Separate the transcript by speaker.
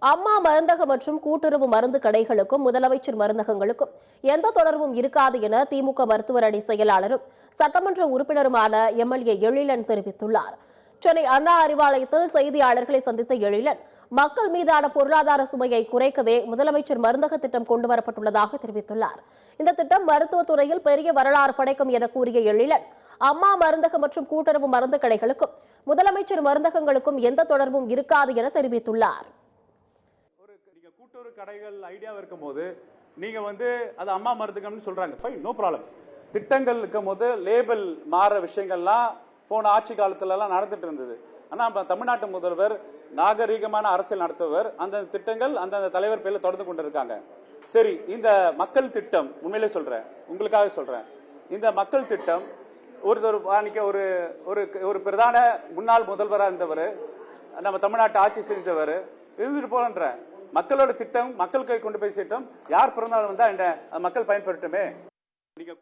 Speaker 1: அம்மா மருந்தகம் மற்றும் கூட்டுறவு மருந்து கடைகளுக்கும் முதலமைச்சர் மருந்தகங்களுக்கும் எந்த தொடர்பும் இருக்காது என திமுக மருத்துவர் அணி செயலாளரும் சட்டமன்ற உறுப்பினருமான எம்எல்ஏ எழிலன் தெரிவித்துள்ளார். சென்னை அண்ணா அறிவாலயத்தில் செய்தியாளர்களை சந்தித்த எழிலன், மக்கள் மீதான பொருளாதார சுமையை குறைக்கவே முதலமைச்சர் மருந்தக திட்டம் கொண்டுவரப்பட்டுள்ளதாக தெரிவித்துள்ளார். இந்த திட்டம் மருத்துவத்துறையில் பெரிய வரலாறு படைக்கும் என கூறிய எழிலன், அம்மா மருந்தகம் மற்றும் கூட்டுறவு மருந்து கடைகளுக்கும் முதலமைச்சர் மருந்தகங்களுக்கும் எந்த தொடர்பும் இருக்காது என தெரிவித்துள்ளார்.
Speaker 2: கூட்டுறவு கடைகள் ஐடியா இருக்கும் போது நீங்க அது அம்மா மருந்தகம்னு சொல்றாங்க, ஃபைன், நோ ப்ராப்ளம். திட்டங்கள் இருக்கும் போது லேபிள் மாற விஷயங்கள்லாம் போன ஆட்சி காலத்துல எல்லாம் நடந்துட்டு இருந்தது. ஆனா தமிழ்நாட்டு முதல்வர் நாகரீகமான அரசியல் நடத்துவர், அந்த திட்டங்கள் அந்த தலைவர் பேர்ல தொடர்ந்து கொண்டிருக்காங்க. சரி, இந்த மக்கள் திட்டம் உண்மையிலே சொல்றேன், உங்களுக்காக சொல்றேன், இந்த மக்கள் திட்டம் ஒரு ஒரு பிரதான முன்னாள் முதல்வராக இருந்தவர், நம்ம தமிழ்நாட்டு ஆட்சி செஞ்சவர் இருந்துட்டு போன்ற மக்களோட திட்டம் மக்கள் கை கொண்டு போய் திட்டம் யார் பிறந்தாலும் வந்தா மக்கள் பயன்படுத்துமே. நீங்க